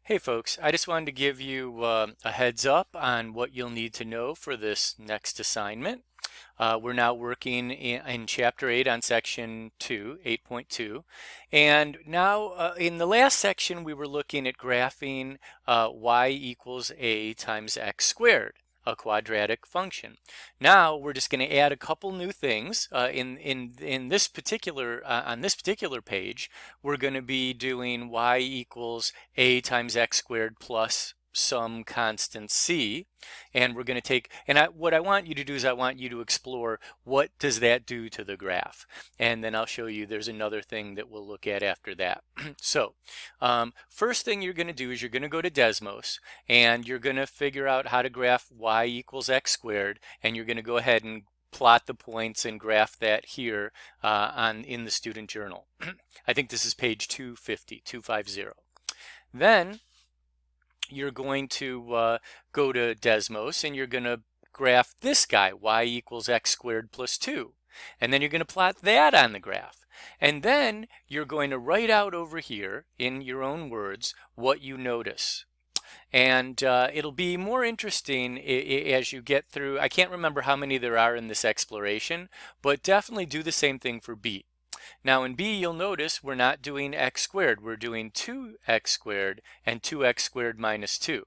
Hey folks, I just wanted to give you a heads up on what you'll need to know for this next assignment. We're now working in Chapter 8 on Section 2, 8.2. And now in the last section, we were looking at graphing y equals a times x squared, a quadratic function. Now we're just going to add a couple new things. In this particular on this particular page, we're going to be doing y equals a times x squared plus some constant c, and we're going to take, what I want you to do is I want you to explore what does that do to the graph, and then I'll show you there's another thing that we'll look at after that. So first thing you're going to do is you're going to go to Desmos and you're going to figure out how to graph y equals x squared, and you're going to go ahead and plot the points and graph that here in the student journal. I think this is page 250. Then you're going to go to Desmos and you're going to graph this guy, y equals x squared plus 2. And then you're going to plot that on the graph. And then you're going to write out over here in your own words what you notice. And it'll be more interesting as you get through. I can't remember how many there are in this exploration, but definitely do the same thing for B. Now in B, you'll notice we're not doing x squared. We're doing 2x squared and 2x squared minus 2.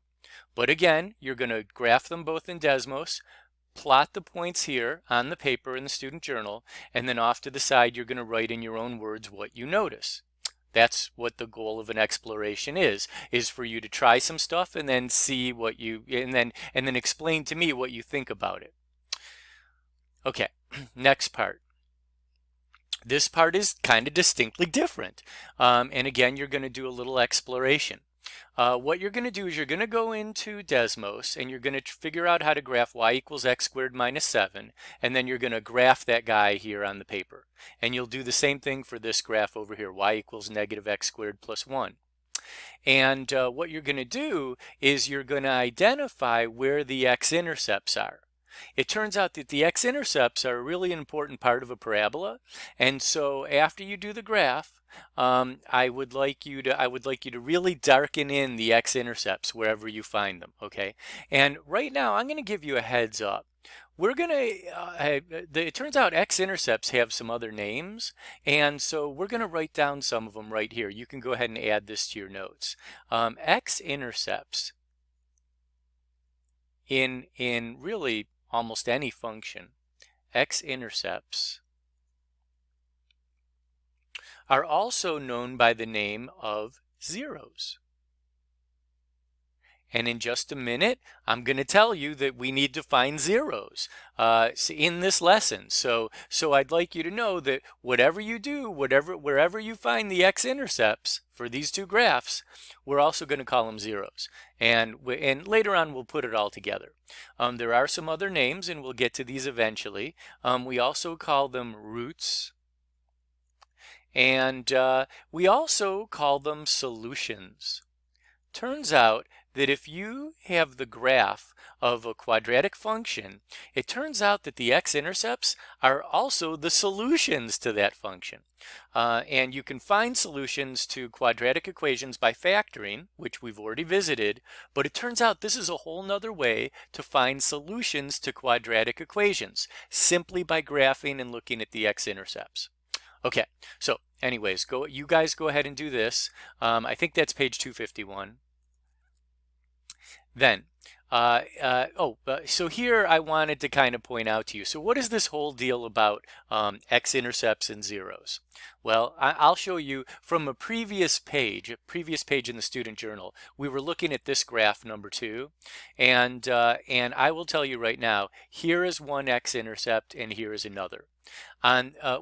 But again, you're going to graph them both in Desmos, plot the points here on the paper in the student journal, and then off to the side, you're going to write in your own words what you notice. That's what the goal of an exploration is for you to try some stuff and then see what you, and then explain to me what you think about it. Okay, next part. This part is kind of distinctly different. And again, you're going to do a little exploration. What you're going to do is you're going to go into Desmos and you're going to figure out how to graph y equals x squared minus 7, and then you're going to graph that guy here on the paper. And you'll do the same thing for this graph over here, y equals negative x squared plus 1. And what you're going to do is you're going to identify where the x-intercepts are. It turns out that the x-intercepts are a really important part of a parabola, and so after you do the graph, I would like you to really darken in the x-intercepts wherever you find them. Okay, and right now I'm going to give you a heads up. We're going to, it turns out x-intercepts have some other names, and so we're going to write down some of them right here. You can go ahead and add this to your notes. X-intercepts in really almost any function, x-intercepts are also known by the name of zeros. And in just a minute, I'm going to tell you that we need to find zeros in this lesson. So I'd like you to know that whatever you do, wherever you find the x-intercepts for these two graphs, we're also going to call them zeros. And later on, we'll put it all together. There are some other names, and we'll get to these eventually. We also call them roots. And we also call them solutions. Turns out that if you have the graph of a quadratic function, it turns out that the x-intercepts are also the solutions to that function. And you can find solutions to quadratic equations by factoring, which we've already visited, but it turns out this is a whole nother way to find solutions to quadratic equations, simply by graphing and looking at the x-intercepts. Okay, so anyways, you guys go ahead and do this. I think that's page 251. Then, so here I wanted to kind of point out to you, so what is this whole deal about x-intercepts and zeros? Well, I'll show you from a previous page in the student journal. We were looking at this graph number 2, and I will tell you right now, here is one x-intercept and here is another.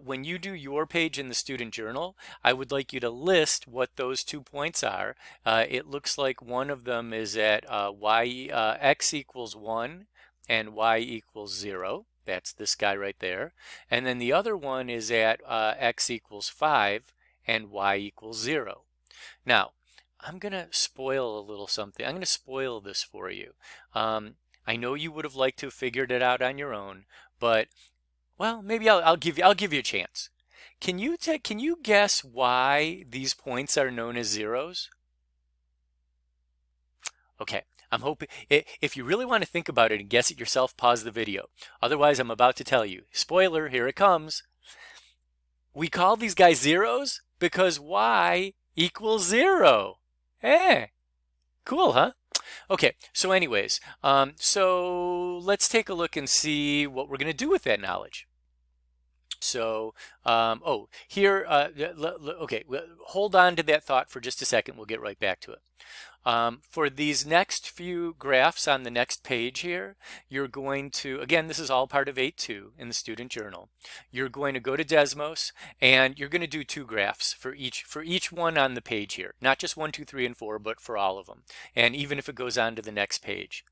When you do your page in the student journal, I would like you to list what those 2 points are. It looks like one of them is at x equals 1 and y equals 0. That's this guy right there. And then the other one is at x equals 5 and y equals 0. Now, I'm going to spoil a little something. I'm going to spoil this for you. I know you would have liked to have figured it out on your own, but well, maybe I'll give you a chance. Can you guess why these points are known as zeros? Okay, I'm hoping, if you really want to think about it and guess it yourself, pause the video. Otherwise, I'm about to tell you. Spoiler, here it comes. We call these guys zeros because y equals 0. Eh, cool, huh? Okay, so anyways, so let's take a look and see what we're going to do with that knowledge. So, here, okay, hold on to that thought for just a second. We'll get right back to it. For these next few graphs on the next page here, you're going to, again, this is all part of 8.2 in the student journal. You're going to go to Desmos and you're going to do 2 graphs for each one on the page here. Not just 1, 2, 3, and 4, but for all of them. And even if it goes on to the next page.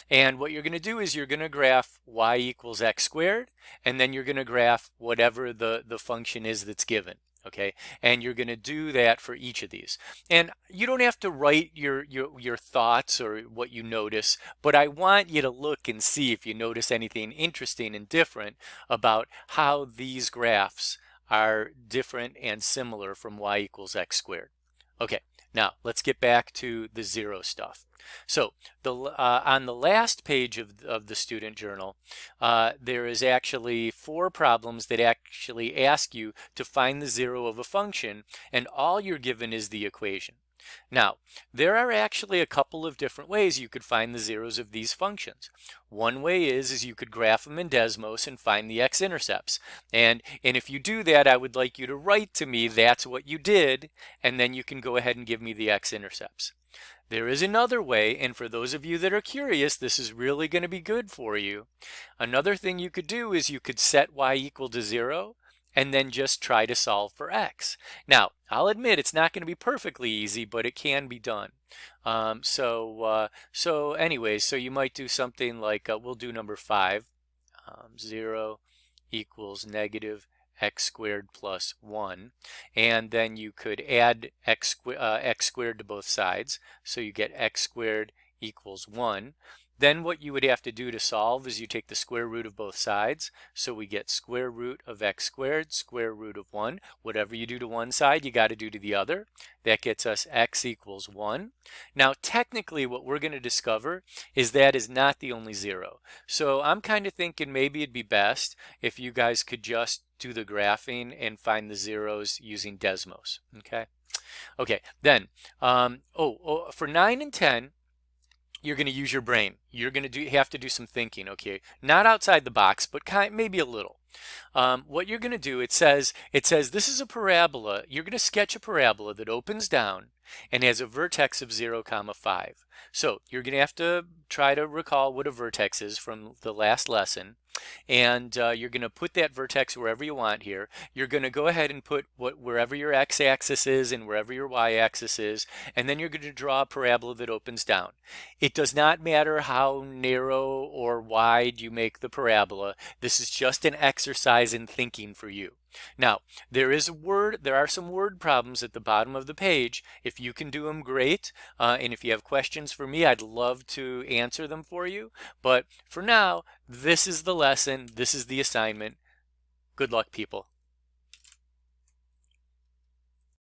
And what you're going to do is you're going to graph y equals x squared, and then you're going to graph whatever the function is that's given. Okay, and you're going to do that for each of these. And you don't have to write your thoughts or what you notice, but I want you to look and see if you notice anything interesting and different about how these graphs are different and similar from y equals x squared. Okay, now let's get back to the zero stuff. So on the last page of the student journal, there is actually 4 problems that actually ask you to find the zero of a function, and all you're given is the equation. Now, there are actually a couple of different ways you could find the zeros of these functions. One way is you could graph them in Desmos and find the x-intercepts. And if you do that, I would like you to write to me that's what you did, and then you can go ahead and give me the x-intercepts. There is another way, and for those of you that are curious, this is really going to be good for you. Another thing you could do is you could set y equal to 0 and then just try to solve for x. Now, I'll admit it's not going to be perfectly easy, but it can be done. So anyways, so you might do something like, we'll do number 5, 0 equals negative x squared plus 1, and then you could add x squared to both sides, so you get x squared equals 1. Then what you would have to do to solve is you take the square root of both sides, so we get square root of x squared, square root of 1. Whatever you do to one side, you got to do to the other. That gets us x equals 1. Now technically what we're going to discover is that is not the only zero. So I'm kind of thinking maybe it'd be best if you guys could just do the graphing and find the zeros using Desmos. Okay, then for 9 and 10, you're going to use your brain. You're going to have to do some thinking, okay? Not outside the box, but maybe a little. What you're going to do, it says this is a parabola. You're going to sketch a parabola that opens down and has a vertex of 0, 5. So you're going to have to try to recall what a vertex is from the last lesson. And you're going to put that vertex wherever you want here. You're going to go ahead and put wherever your x-axis is and wherever your y-axis is, and then you're going to draw a parabola that opens down. It does not matter how narrow or wide you make the parabola. This is just an exercise in thinking for you. Now, there are some word problems at the bottom of the page. If you can do them, great. And if you have questions for me, I'd love to answer them for you. But for now, this is the lesson. This is the assignment. Good luck, people.